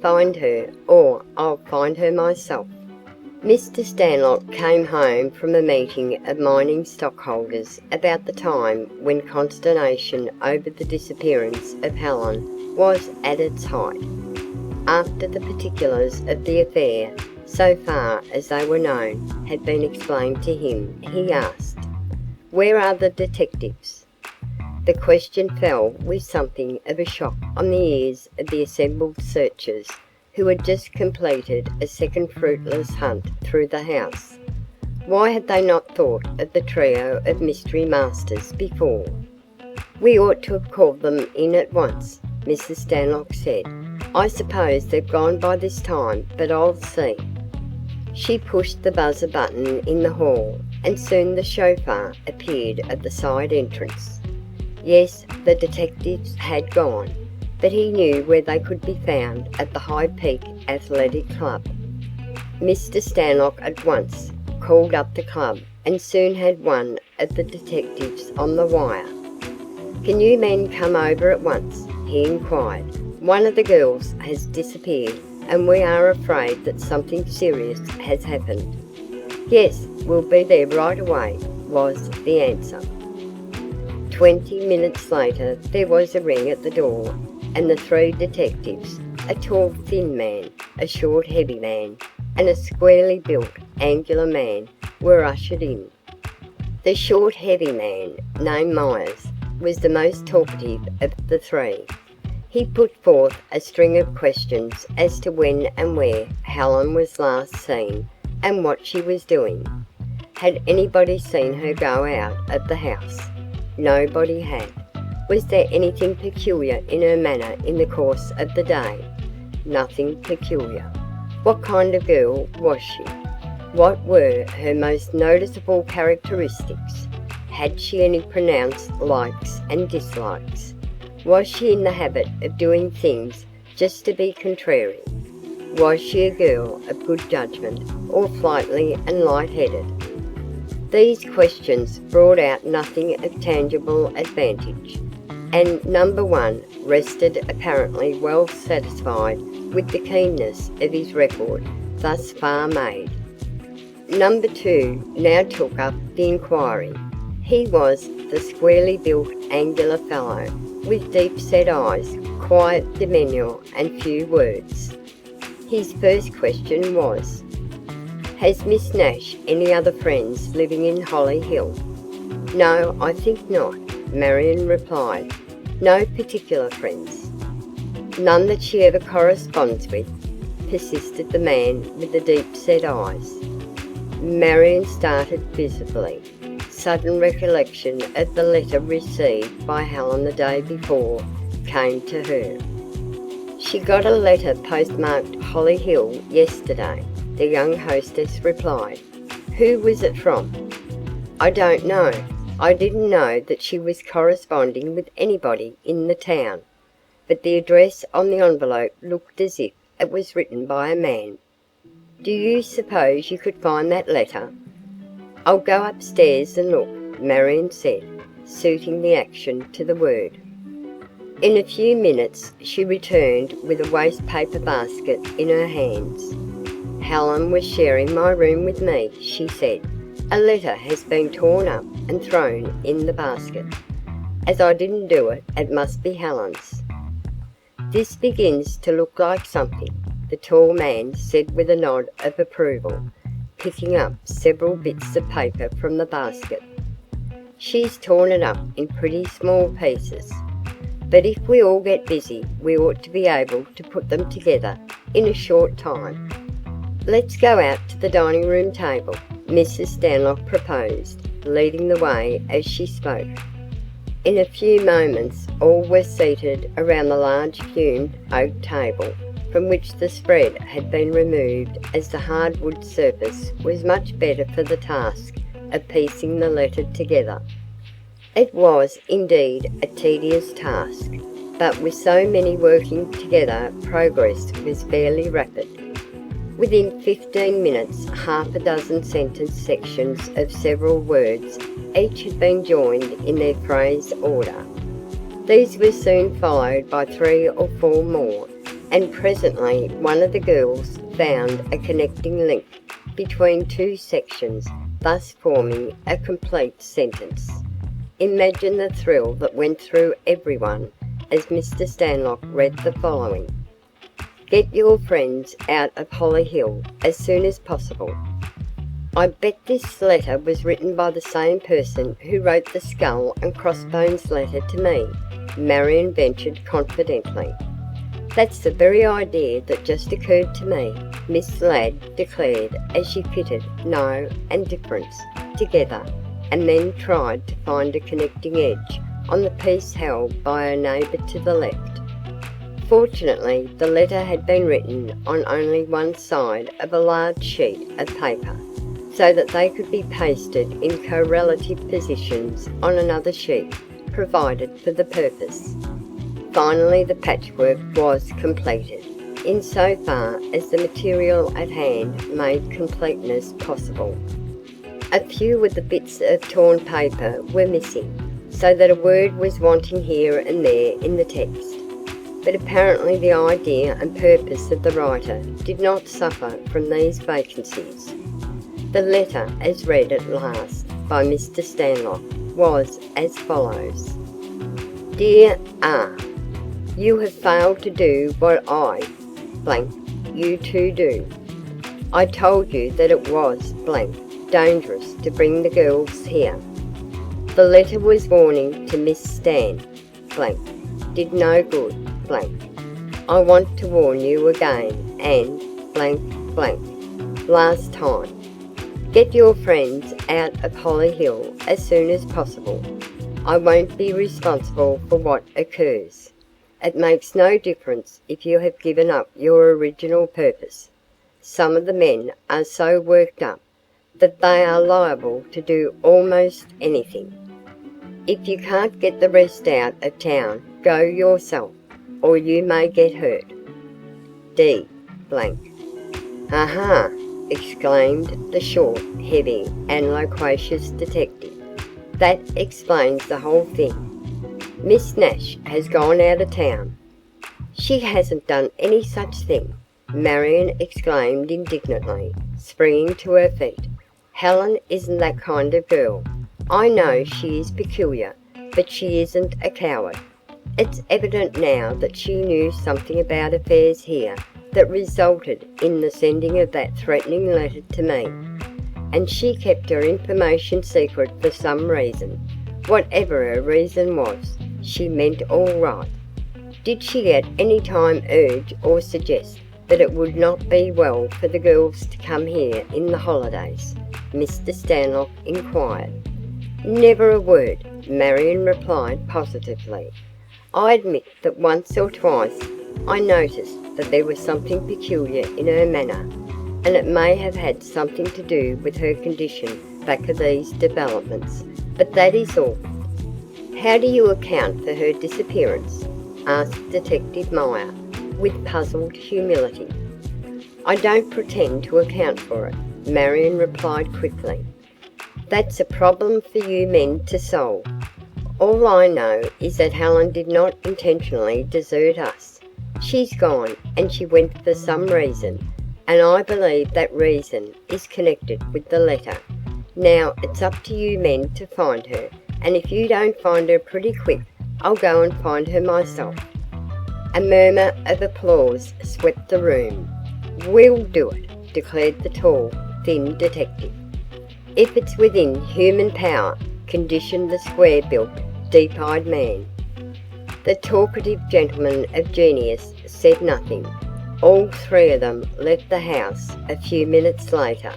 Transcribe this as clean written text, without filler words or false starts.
find her, or I'll find her myself." Mr. Stanlock came home from a meeting of mining stockholders about the time when consternation over the disappearance of Helen was at its height. After the particulars of the affair, so far as they were known, had been explained to him, he asked, "Where are the detectives?" The question fell with something of a shock on the ears of the assembled searchers, who had just completed a second fruitless hunt through the house. Why had they not thought of the trio of mystery masters before? "We ought to have called them in at once," Mrs. Stanlock said. "I suppose they've gone by this time, but I'll see." She pushed the buzzer button in the hall, and soon the chauffeur appeared at the side entrance. Yes, the detectives had gone, but he knew where they could be found at the High Peak Athletic Club. Mr. Stanlock at once called up the club and soon had one of the detectives on the wire. "Can you men come over at once?" he inquired. "One of the girls has disappeared and we are afraid that something serious has happened." "Yes, we'll be there right away," was the answer. 20 minutes later there was a ring at the door, and the three detectives, a tall thin man, a short heavy man, and a squarely built angular man, were ushered in. The short heavy man, named Myers, was the most talkative of the three. He put forth a string of questions as to when and where Helen was last seen and what she was doing. Had anybody seen her go out of the house? Nobody had. Was there anything peculiar in her manner in the course of the day? Nothing peculiar. What kind of girl was she? What were her most noticeable characteristics? Had she any pronounced likes and dislikes? Was she in the habit of doing things just to be contrary? Was she a girl of good judgment, or flighty and light-headed? These questions brought out nothing of tangible advantage, and number one rested apparently well satisfied with the keenness of his record thus far made. Number two now took up the inquiry. He was the squarely built angular fellow, with deep-set eyes, quiet demeanour and few words. His first question was, "Has Miss Nash any other friends living in Holly Hill?" "No, I think not," Marion replied. "No particular friends." "None that she ever corresponds with?" persisted the man with the deep-set eyes. Marion started visibly. Sudden recollection of the letter received by Helen the day before came to her. "She got a letter postmarked Holly Hill yesterday," the young hostess replied. "Who was it from?" "I don't know. I didn't know that she was corresponding with anybody in the town, but the address on the envelope looked as if it was written by a man." "Do you suppose you could find that letter?" "I'll go upstairs and look," Marion said, suiting the action to the word. In a few minutes she returned with a waste paper basket in her hands. "Helen was sharing my room with me," she said. "A letter has been torn up and thrown in the basket. As I didn't do it, it must be Helen's." "This begins to look like something," the tall man said with a nod of approval, picking up several bits of paper from the basket. "She's torn it up in pretty small pieces, but if we all get busy we ought to be able to put them together in a short time." "Let's go out to the dining room table," Mrs. Stanlock proposed, leading the way as she spoke. In a few moments all were seated around the large fumed oak table, from which the spread had been removed as the hardwood surface was much better for the task of piecing the letter together. It was indeed a tedious task, but with so many working together progress was fairly rapid. Within 15 minutes half a dozen sentence sections of several words each had been joined in their phrase order. These were soon followed by 3 or 4 more, and presently one of the girls found a connecting link between two sections, thus forming a complete sentence. Imagine the thrill that went through everyone as Mr. Stanlock read the following. Get your friends out of Holly Hill as soon as possible. I bet this letter was written by the same person who wrote the skull and crossbones letter to me, Marion ventured confidently. That's the very idea that just occurred to me, Miss Ladd declared as she fitted no and difference together and then tried to find a connecting edge on the piece held by her neighbour to the left. Fortunately, the letter had been written on only one side of a large sheet of paper, so that they could be pasted in correlative positions on another sheet provided for the purpose. Finally, the patchwork was completed, insofar as the material at hand made completeness possible. A few of the bits of torn paper were missing, so that a word was wanting here and there in the text. But apparently the idea and purpose of the writer did not suffer from these vacancies. The letter, as read at last by Mr. Stanlock, was as follows. Dear R. You have failed to do what I, you two do. I told you that it was, dangerous to bring the girls here. The letter was warning to Miss Stan, did no good, I want to warn you again and, last time. Get your friends out of Holly Hill as soon as possible. I won't be responsible for what occurs. It makes no difference if you have given up your original purpose. Some of the men are so worked up that they are liable to do almost anything. If you can't get the rest out of town, go yourself, or you may get hurt. D. Aha! Exclaimed the short, heavy, and loquacious detective. That explains the whole thing. Miss Nash has gone out of town. She hasn't done any such thing, Marion exclaimed indignantly, springing to her feet. Helen isn't that kind of girl. I know she is peculiar, but she isn't a coward. It's evident now that she knew something about affairs here that resulted in the sending of that threatening letter to me, and she kept her information secret for some reason. Whatever her reason was, she meant all right. Did she at any time urge or suggest that it would not be well for the girls to come here in the holidays? Mr. Stanlock inquired. Never a word, Marion replied positively. I admit that once or twice I noticed that there was something peculiar in her manner, and it may have had something to do with her condition back of these developments, but that is all. How do you account for her disappearance? Asked Detective Meyer, with puzzled humility. I don't pretend to account for it, Marion replied quickly. That's a problem for you men to solve. All I know is that Helen did not intentionally desert us. She's gone, and she went for some reason, and I believe that reason is connected with the letter. Now it's up to you men to find her, and if you don't find her pretty quick, I'll go and find her myself. A murmur of applause swept the room. We'll do it, declared the tall, thin detective. If it's within human power, conditioned the square-built, deep-eyed man. The talkative gentleman of genius said nothing. All three of them left the house a few minutes later.